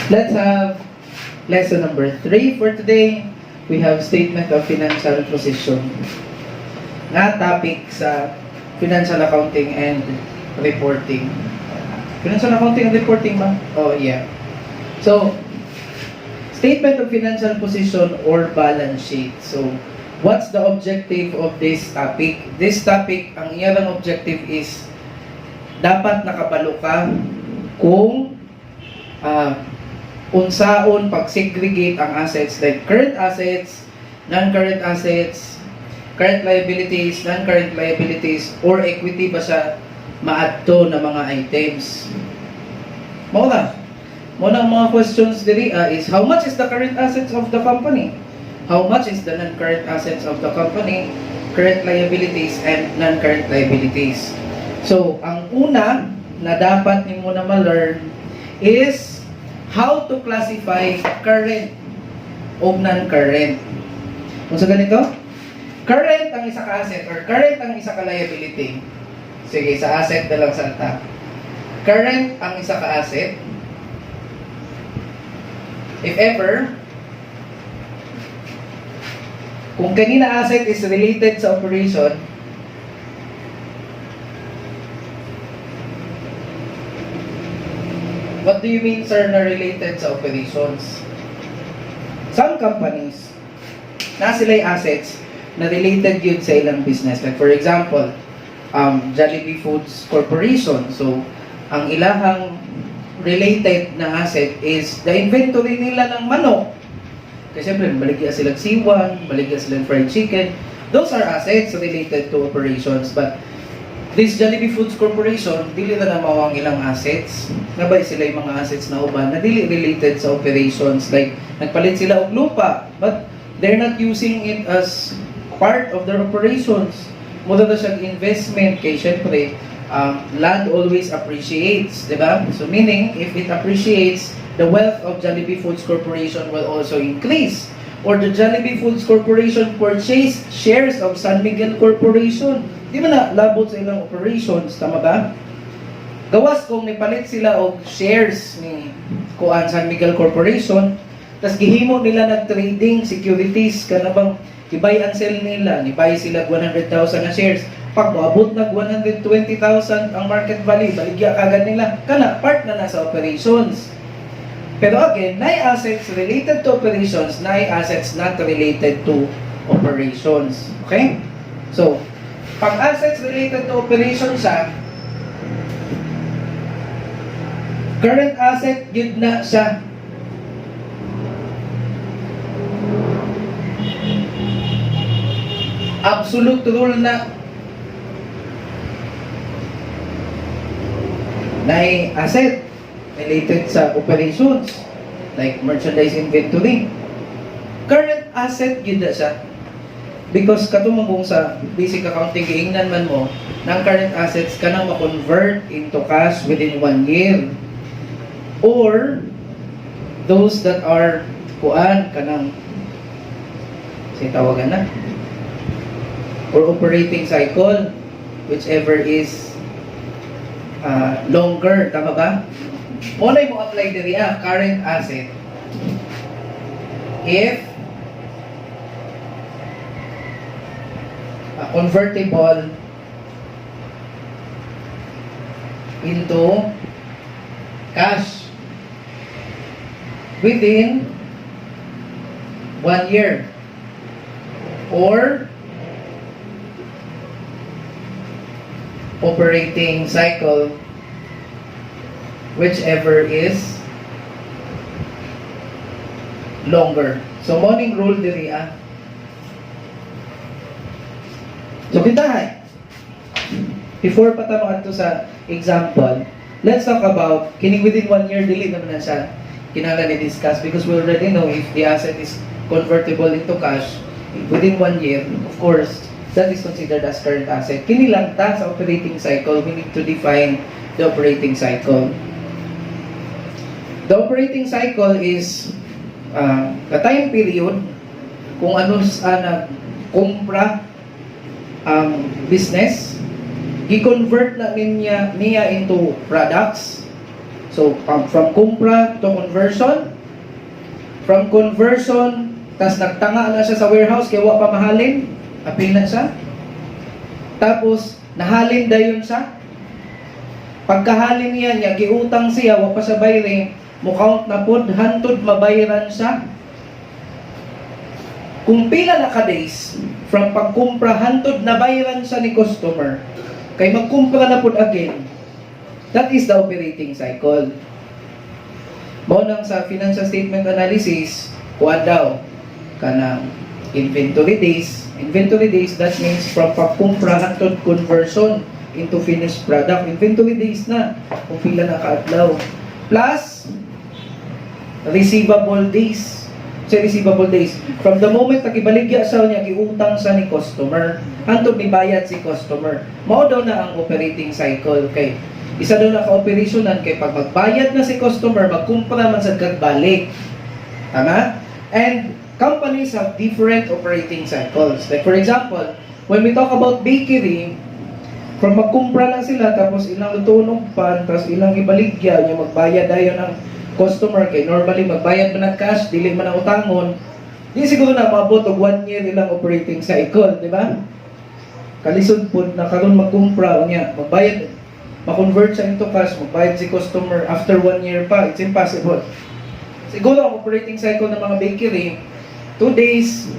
Let's have lesson number 3 for today. We have statement of financial position. Nga topic sa financial accounting and reporting. Financial accounting and reporting ba? Oh, yeah. So, statement of financial position or balance sheet. So, what's the objective of this topic? This topic, ang iyang objective is dapat nakabalo ka kung unsaon pag-segregate ang assets like current assets, non-current assets, current liabilities, non-current liabilities, or equity ba siya maadto na mga items. Muna mga questions diri is how much is the current assets of the company? How much is the non-current assets of the company? Current liabilities and non-current liabilities. So, ang una na dapat nimo na ma-learn is how to classify current o non-current. Kung sa ganito, current ang isa ka asset or current ang isa ka liability. Sige, sa asset na lang sa top. Current ang isa ka asset. If ever, kung kanina asset is related sa operation, what do you mean, sir, na related sa operations? Some companies, na sila'y assets na related yun sa ilang business. Like for example, Jollibee Foods Corporation. So, ang ilahang related na asset is the inventory nila ng manok. Kasi siyempre, baligya silang siwan, baligya silang fried chicken. Those are assets related to operations. But this Jollibee Foods Corporation, dili na mawang ilang assets. Nabay sila yung mga assets na uban na dili related sa operations. Like, nagpalit sila og lupa, but they're not using it as part of their operations. Muna na siyang investment, kay syempre, land always appreciates, di ba? So meaning, if it appreciates, the wealth of Jollibee Foods Corporation will also increase. Or the Jollibee Foods Corporation purchased shares of San Miguel Corporation. Di ba na labot sa ilang operations, tama ba? Gawas kung nipalit sila og shares ni San Miguel Corporation, tas gihimo nila nag-trading securities, kana bang i-buy and sell nila, ni-buy sila 100,000 na shares, pag maabot nag 120,000 ang market value, baligya kagad nila, kana part na nasa operations. Pero again, nai assets related to operations, nai assets not related to operations. Okay? So, pag assets related to operations siya, current asset, yun na siya. Absolute rule na asset related sa operations like merchandise inventory. Current asset yun na siya. Because katumong sa basic accounting giingnan man mo ng current assets kanang ma-convert into cash within 1 year. Or those that are kanang tawagan na or operating cycle, whichever is longer, tama ba? Unay mo apply diri current asset if convertible into cash within 1 year or operating cycle, whichever is longer. So, morning rule diri So, kita before pa tamo adto sa example, let's talk about kining within 1 year dili naman na siya kinahanglan i-discuss because we already know if the asset is convertible into cash within 1 year, of course, that is considered as current asset. Kini lang ta sa operating cycle, we need to define the operating cycle. The operating cycle is the time period kung ano sa nag-kumpra ang business, i-convert na niya into products. So, from kumpra to conversion, from conversion, tas nagtanga na siya sa warehouse, kaya wa pa mahalin, apil na siya. Tapos, nahalin dayon siya. Pagkahalin niya, giutang siya, wa pa siya bayring, mukount na po, hantod mabayaran siya. Kung pila na ka days, from pagkumpra, hantod na bayaran siya ni customer, kay magkumpra na po again, that is the operating cycle. Mao nang sa financial statement analysis, kuan daw kanang inventory days. Inventory days, that means from pagkumpra hangtod conversion into finished product. Inventory days na kung pila na kaadlaw. Plus receivable days. So receivable days, from the moment nagibaligya sa niya, giutang sa ni customer, hangtod ni bayad si customer. Mao daw na ang operating cycle. Kay isa daw na ka-operationan kay pag magbayad na si customer, magkumpra man sa kagbalik. Tama? And companies have different operating cycles. Like for example, when we talk about bakery, from magkumpra lang sila, tapos ilang lutunog pan, tapos ilang ibaligya, yung magbayad dayon ng customer, kay normally magbayad man ng cash, dili man ang utangon, di siguro na maabot og 1 year ilang operating cycle, di ba? Kalisod po na karon magkumpra niya, magbayad, ma-convert siya into cash, magbayad si customer after 1 year pa, it's impossible. Siguro ang operating cycle ng mga bakery, 2 days,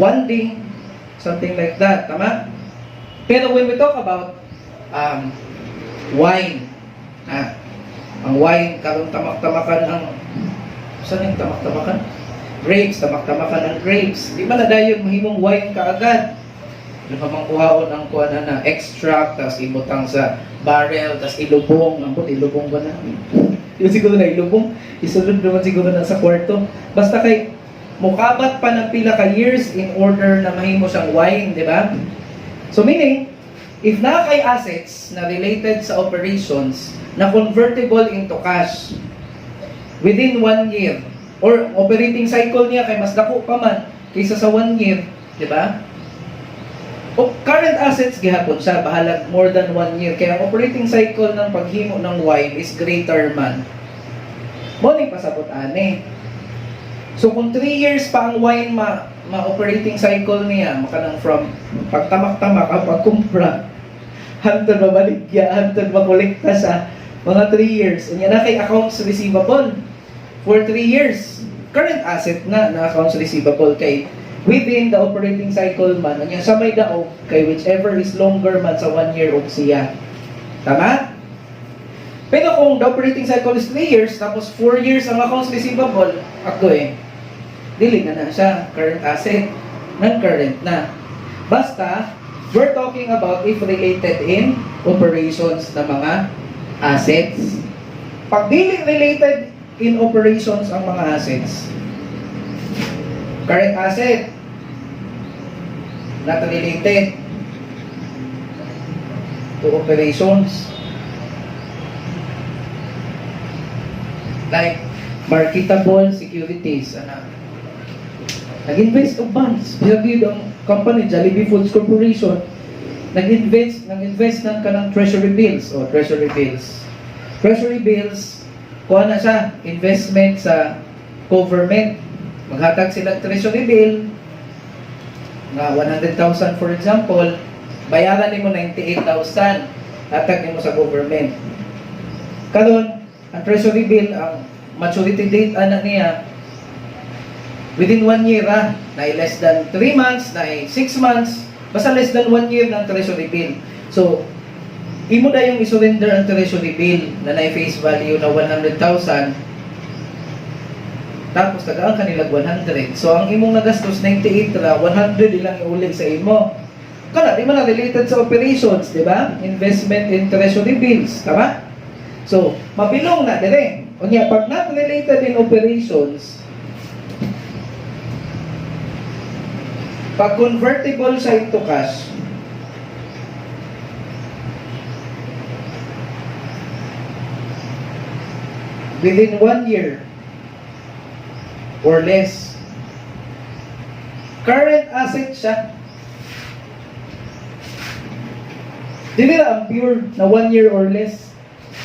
1 day, something like that, tama? Pero when we talk about wine, ang wine, karong tamak-tamakan ang, saan yung tamak-tamakan? Grapes, tamak-tamakan ang grapes. Di ba na dayon mahimong wine kaagad? Napamangkuhaon ang kuha na extract, tapos ibutang sa barrel, tapos ilubong. Ang puti, ilubong ba na? Yung siguro na ilubong, isulod naman siguro na sa kwarto. Basta kay, mukabat pa ng pila ka years in order na mahimo siyang wine, di ba? So meaning, if na kay assets na related sa operations, na convertible into cash, within 1 year, or operating cycle niya kay mas dako pa man, kaysa sa 1 year, di ba? O current assets gihapon siya, bahalag more than 1 year. Kaya ang operating cycle ng paghimo ng wine is greater man. Morning pasabot ani. So kung 3 years pa ang wine ma-operating cycle niya, makanang from pagtamak-tamak ang pagkumpra, hantod mabaligya, hantod makolekta sa mga 3 years. Unya na kay accounts receivable for 3 years. Current asset na accounts receivable kay within the operating cycle man, ang sa may daog, kay whichever is longer man sa 1 year og siya. Tama? Pero kung the operating cycle is 3 years, tapos 4 years ang accounts receivable, ako dili na siya current asset, non-current na. Basta, we're talking about if related in operations na mga assets. Pag dili related in operations ang mga assets, current asset, not related to operations. Like marketable securities. Nag-invest of bonds. Pinagid ang company, Jollibee Foods Corporation, nag-invest ng kanang treasury bills o treasury bills. Treasury bills, kuha na siya, investment sa government. Maghatag sila treasury bill na 100,000 for example, bayaran nimo 98,000, hatag nimo sa government. Karon, ang treasury bill, ang maturity date ana niya within 1 year na less than 3 months, na 6 months, basta less than 1 year ng treasury bill. So, imo na yung isurrender ang treasury bill na face value na 100,000, tapos tagaan kanila 100. So, ang imong nagastos 98 ra, 100 ilang iulit sa imo. Kana, di man na related sa operations, di ba? Investment in treasury bills, tama? So, mabilong na dire. Unya, pag not related in operations, pag convertible sa into cash, within 1 year or less, current asset siya. Dili na ang pure na 1 year or less.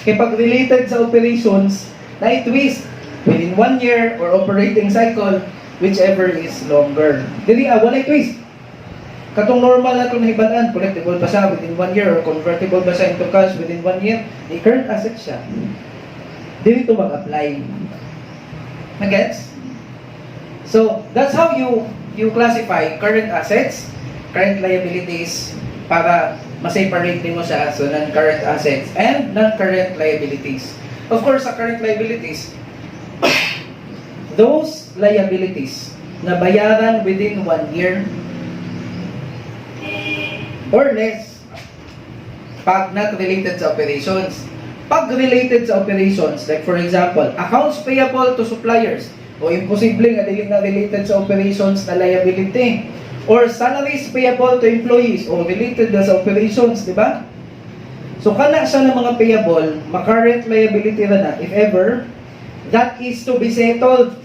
Kaya pag related sa operations, na i-twist within 1 year or operating cycle, whichever is longer. Dili, walay twist. Katong normal na itong nahibalaan, collectible ba siya within 1 year or convertible ba siya into cash within 1 year, the current asset siya. Dili ito mag-apply. Nagets? So, that's how you classify current assets, current liabilities, para ma-separate mo siya so non-current assets and non-current liabilities. Of course, sa current liabilities, those liabilities na bayaran within 1 year or less pag not related sa operations. Pag related sa operations, like for example, accounts payable to suppliers, o imposible nga dili na related sa operations na liability, or salaries payable to employees, o related na sa operations, di ba? So kana siya ng mga payable, ma-current liability na if ever, that is to be settled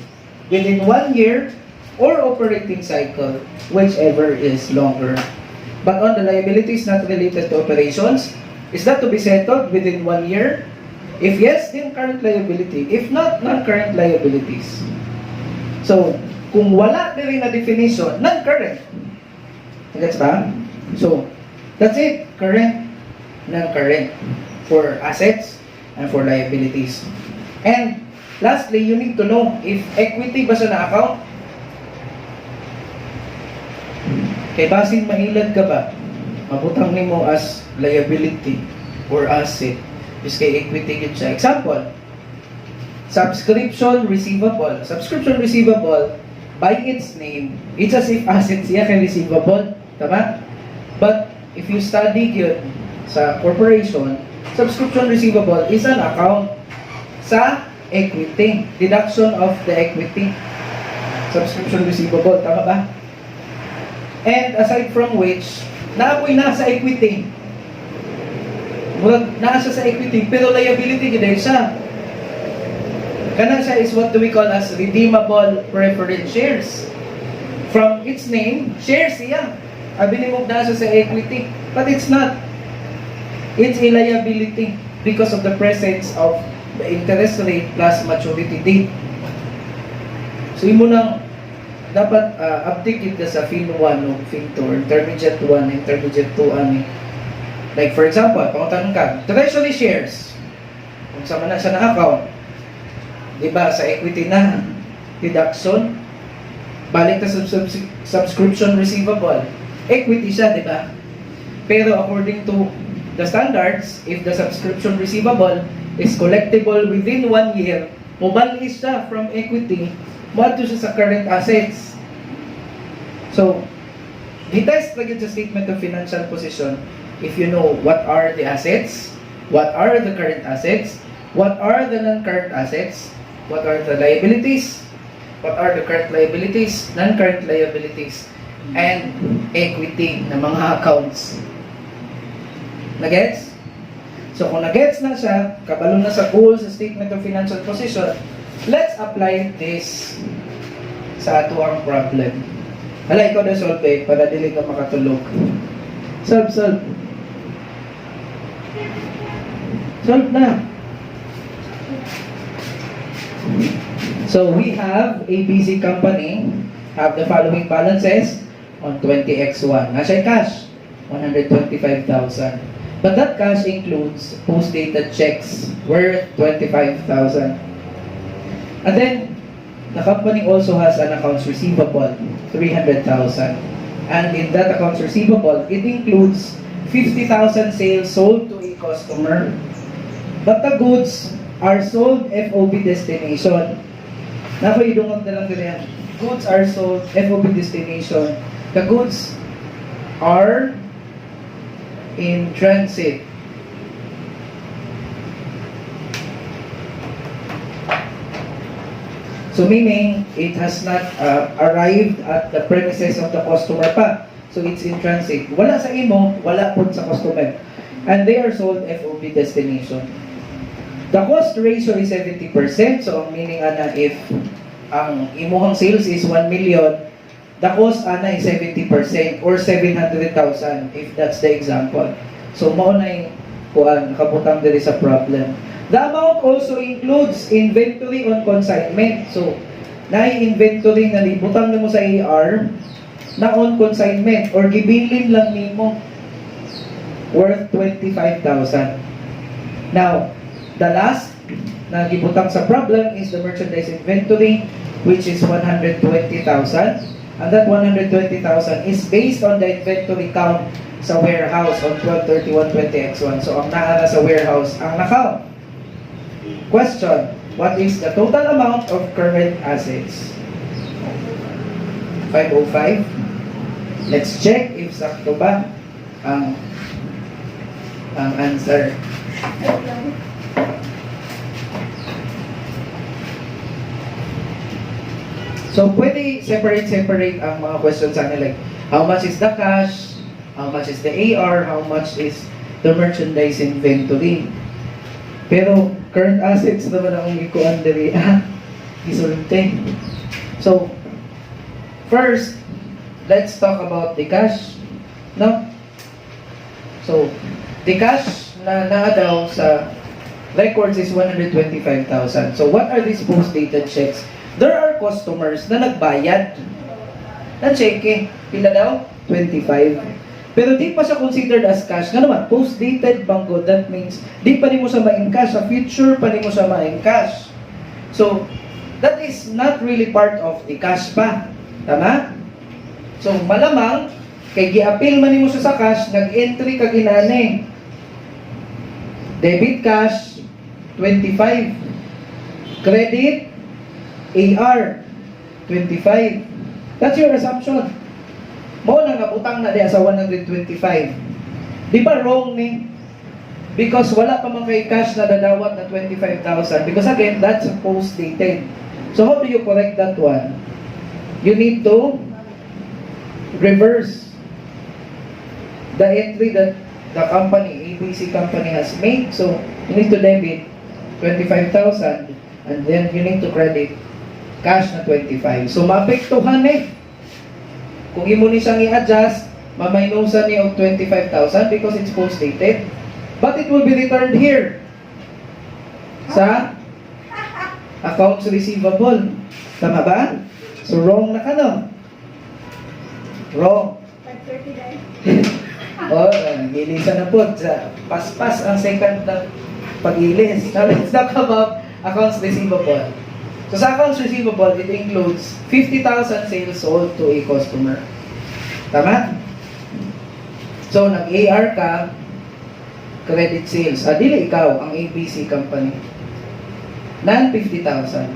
within 1 year or operating cycle, whichever is longer. But on the liabilities not related to operations, is that to be settled within 1 year? If yes, then current liability. If not, non-current liabilities. So, kung wala na rin na definition, non-current. Gets ba? So, that's it. Current, non-current for assets and for liabilities. And lastly, you need to know if equity ba siya na account. Kay basin mahilad ka ba, mabutang nimo as liability or asset, is kay equity yun siya. Example, subscription receivable. Subscription receivable, by its name, it's as if asset siya kay receivable. Tama? But, if you study yun sa corporation, subscription receivable is an account sa equity. Deduction of the equity. Subscription receivable. Tama ba? And aside from which, naapoy na sa equity. Murag nasa sa equity, pero liability dahil siya. Kanan siya is what do we call as redeemable preference shares. From its name, shares siya. Binimog na siya sa equity. But it's not. It's a liability because of the presence of the interest rate plus maturity date. So yun mo nang dapat update it sa fin 1 o fin 2 or intermediate 1 and intermediate 2 ani. Like for example, pangutanong ka, treasury shares. Kung sama na siya na account, di ba sa equity na deduction, balik na subscription receivable, equity siya, di ba? Pero according to the standards, if the subscription receivable is collectible within 1 year, mobalis siya from equity, maadto siya sa current assets. So, i-test lagi sa statement of financial position if you know what are the assets, what are the current assets, what are the non-current assets, what are the liabilities, what are the current liabilities, non-current liabilities, and equity na mga accounts. Nagets? So, kung nagets na siya, kabalo na sa goal sa statement of financial position, let's apply this sa ato ang problem. Hala, ikaw na solve para dili ka makatulog. Solve. Solve na. So, we have ABC company, have the following balances on 20x1. Nasa cash, 125,000. But that cash includes post-dated checks worth 25,000. And then, the company also has an accounts receivable, 300,000. And in that accounts receivable, it includes 50,000 sales sold to a customer. But the goods are sold FOB destination. Naku, idungog na lang din yan. Goods are sold FOB destination. The goods are in transit. So meaning, it has not arrived at the premises of the customer pa. So it's in transit. Wala sa imo, wala po sa customer. And they are sold FOB destination. The cost ratio is 70%. So meaning ana if ang imuhang sales is 1 million, the cost ana is 70% or 700,000 if that's the example. So mao na kuan nakabutang diri sa problem. The amount also includes inventory on consignment. So, na-inventory na libutang mo sa AR na on consignment or gibilin lang nimo worth 25,000. Now, the last na gibutang sa problem is the merchandise inventory, which is 120,000. And that 120,000 is based on the inventory count sa warehouse on 12/31/20X1. So, ang naara sa warehouse ang na-count. Question, what is the total amount of current assets? 505. Let's check if sakto ba ang answer. So, pwede separate ang mga questions sa like, how much is the cash, how much is the AR, how much is the merchandise inventory. Pero, current assets naman ang ikuan diri. Isulti. So, first, let's talk about the cash. No? So, the cash na daw sa records is 125,000. So, what are these post-dated checks? There are customers na nagbayad na cheque. Pila daw? 25. Pero di pa siya considered as cash. Nga naman, post-dated bangko, that means di pa ni mo siya ma-encash. Sa future pa ni mo siya ma-encash. So, that is not really part of the cash pa. Tama? So, malamang, kay gi-appeal man ni mo siya sa cash, nag-entry ka ginani. Debit cash, 25. Credit, AR, 25. That's your assumption. Mo na nabutang na diya sa 125. Di ba wrong ni? Because wala pa man kay cash na dadawat na 25,000. Because again, that's post-dated. So how do you correct that one? You need to reverse the entry that the company, ABC company has made. So you need to debit 25,000 and then you need to credit cash na 25. So maapektuhan kung imo ni siyang i-adjust, mamaynusan ni og 25,000 because it's post-dated. But it will be returned here sa accounts receivable. Tama ba? So wrong na ka, no? Wrong. Gilisan na po. Paspas ang second na pag-ilis. Now let's talk about accounts receivable. So sa accounts receivable, it includes 50,000 sales sold to a customer. Tama? So nag-AR ka, credit sales. Dili ikaw, ang ABC company. Nan 50,000.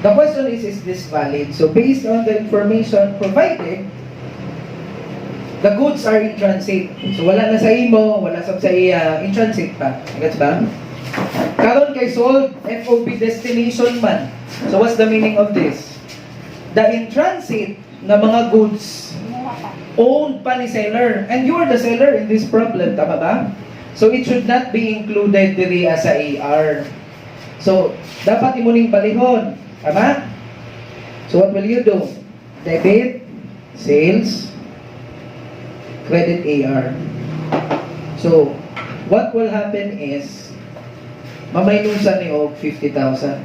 The question is this valid? So based on the information provided, the goods are in transit. So wala na sa imo, wala sa iya, in transit pa. Gets ba? Karon kay sold, FOB destination man. So what's the meaning of this? The in transit na mga goods owned pa ni seller. And you are the seller in this problem, tama ba? So it should not be included diri as a AR. So dapat imo ning balihon, tama? So what will you do? Debit, sales, credit AR. So what will happen is mamaynusan ni og 50,000.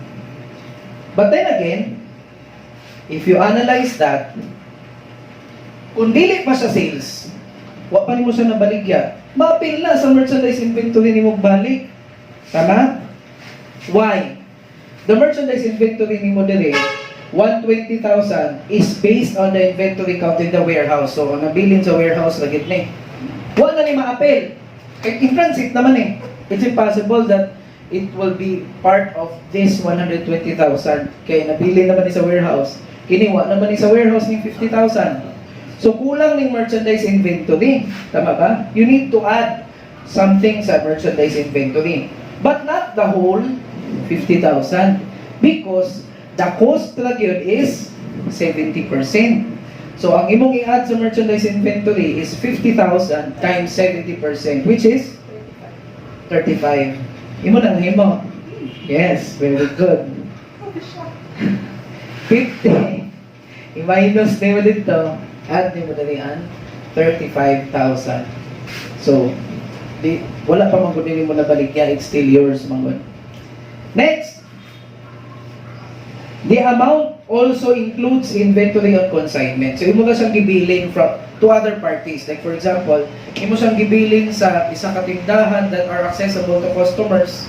But then again, if you analyze that, kung dili pa siya sales, wa pa nimo siya nabaligya, ma-appeal na sa merchandise inventory nimo balik. Tama? Why? The merchandise inventory nimo dire, 120,000 is based on the inventory count in the warehouse. So, ang nabilin sa warehouse lagit ni. Wa na ni ma-appeal. Kaya in transit naman It's impossible that it will be part of this 120,000. Kaya nabili naman ni sa warehouse. Kiniwa naman ni sa warehouse ng 50,000. So kulang ng merchandise inventory. Tama ba? You need to add something sa merchandise inventory. But not the whole 50,000. Because the cost lang yun is 70%. So ang imong i-add sa merchandise inventory is 50,000 times 70%, which is 35. Imo nang himo. Yes, very good. 50. I-minus nimo dito. Add nimo dalian 35,000. So, wala pa man kunin mo na baligya, it's still yours man. Next, the amount also includes inventory on consignment. So imo ka siyang gibilin to other parties. Like for example, imo siyang gibilin sa isa ka tindahan that are accessible to customers.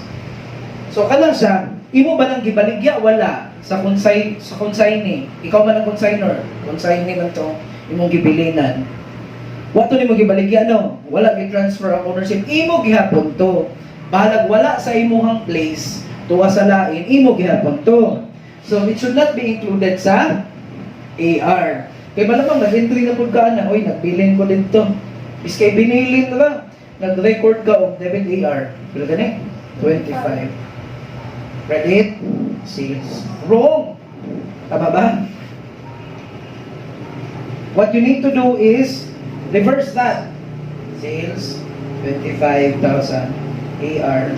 So kana siya, imo ba nang gibaligya? Wala. Sa consignee. Ikaw man ang consignor. Consignee man to, imong gibilinan. Wato nimo gibaligya no? Wala gi-transfer ang ownership. Imo gihapon to. Bahalag wala sa imuhang place, tuwa sa lain, imo gihapon to. So it should not be included sa AR. Kaya malamang nag-entry na po ka na, oy, nagbilin ko dito. Iskay binilin na lang. Nag-record ka of debit AR. Pero gani? 25. Credit, sales. Wrong! Tama ba? What you need to do is reverse that. Sales, 25,000. AR,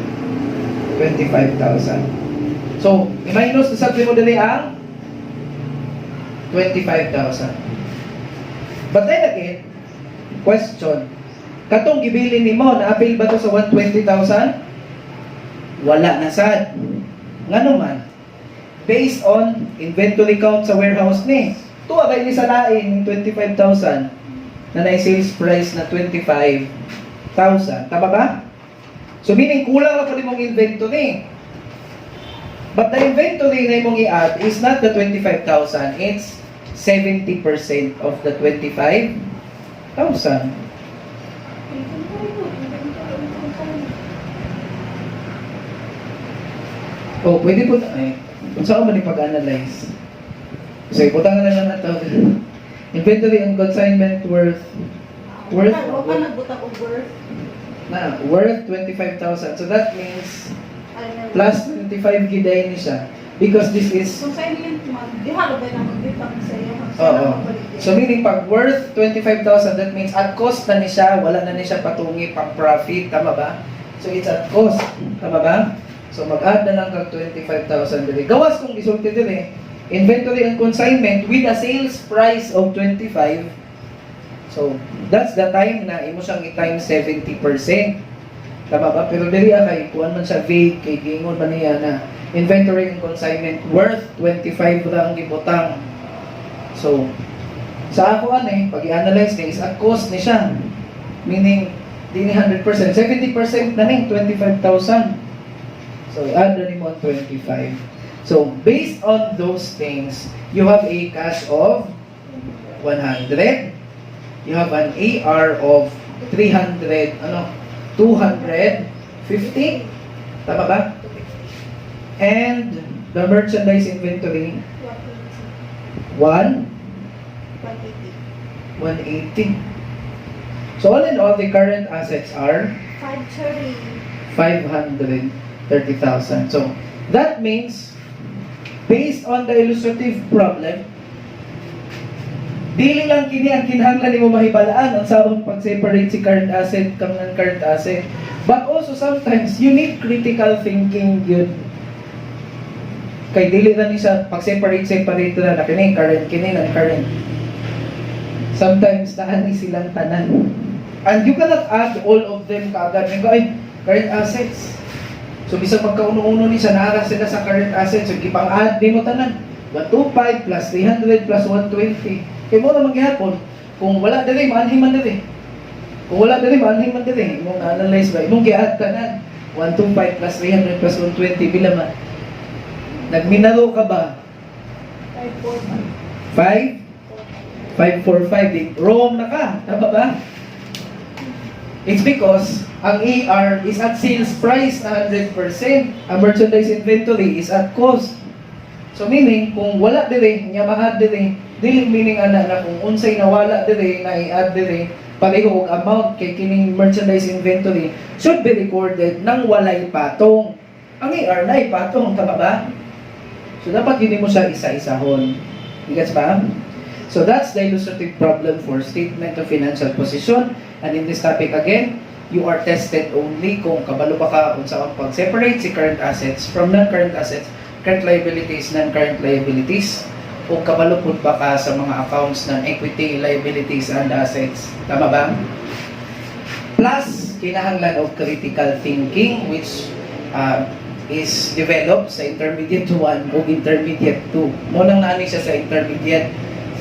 25,000. So, i-minus na sabi mo dali ang 25,000. But then again, question, katong gibilin ni mo, na-appeal ba to sa 120,000? Wala na sad. Nga naman, based on inventory count sa warehouse ni, tuwa ba ni sa lain 25,000 na na-sales price na 25,000. Tama ba? So meaning, kulang lang pa rin mong inventory. But the inventory na mong i-add is not the 25,000. It's 70% of the 25,000. Oh, pwede po na, kung saan man ipag-analyze. So, iputangan na lang natin. Inventory and consignment worth Huwag ka nagbutang o worth. Worth 25,000. So that means plus 25 giday ni siya. Because this is... Consignment, di halo ba na magbitang sa iyo? Oo. So meaning pag worth 25,000, that means at cost na ni siya, wala na ni siya patungi pang profit. Tama ba? So it's at cost. Tama ba? So mag-add na lang kag 25,000 dili. Gawas kung isulti dili. Inventory and consignment with a sales price of 25. So that's the time na imo siyang i-times 70%. Tama ba? Pero dili kay kuan man siya vague kay gingon man niya na inventory and consignment worth 25 ra ang gibutang. So sa ako pag i-analyze ni is at cost ni siya. Meaning di ni 100%, 70% na ni 25,000. So, i-add na mo 25. So, based on those things, you have a cash of 100. You have an AR of 250. Tama ba? And the merchandise inventory, 180. So, all in all, the current assets are 530,000. So, that means, based on the illustrative problem, dili lang kini ang kinahanglan nimo mahibalaan ang sabang pag-separate si current asset kang non-current asset. But also, sometimes, you need critical thinking yun. Kay dili na ni siya pag-separate na kini, current, kini, non-current. Sometimes, naani silang tanan. And you cannot add all of them kaagad. Ay, current assets. So, bisag pagkauno-uno ni siya, naara sila sa current assets. So, ipang-add din mo tanan. 125 plus 300 plus 120. Kaya mo naman gihapon, kung wala diri, maanhin man diri. Kung wala diri, maanhin man diri. Imong analyze ba? Imong gi-add tanan. 125 plus 300 plus 120. Bila man? Nagminaro ka ba? 545. Wrong na ka. Tama ba? It's because ang AR is at sales price na 100%. Ang merchandise inventory is at cost. So meaning, kung wala dire, niya ma-add dire, dili meaning na kung unsay nawala dire, na i-add dire, pareho og amount kay kining merchandise inventory should be recorded nang walay patong. Ang AR na patong, tama ba? So dapat hindi mo siya isa-isahon. Gets ba? So that's the illustrative problem for statement of financial position. And in this topic again, you are tested only kung kabalo ba ka unsa ang pag-separate si current assets from non-current assets, current liabilities, non-current liabilities, o kabalo pud ba ka sa mga accounts ng equity, liabilities, and assets. Tama ba? Plus, kinahanglan of critical thinking which is developed sa intermediate 1 o intermediate 2. Mo lang naani siya sa intermediate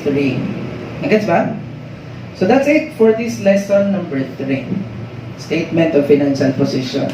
3. Nagets ba? So that's it for this lesson number 3. Statement of financial position.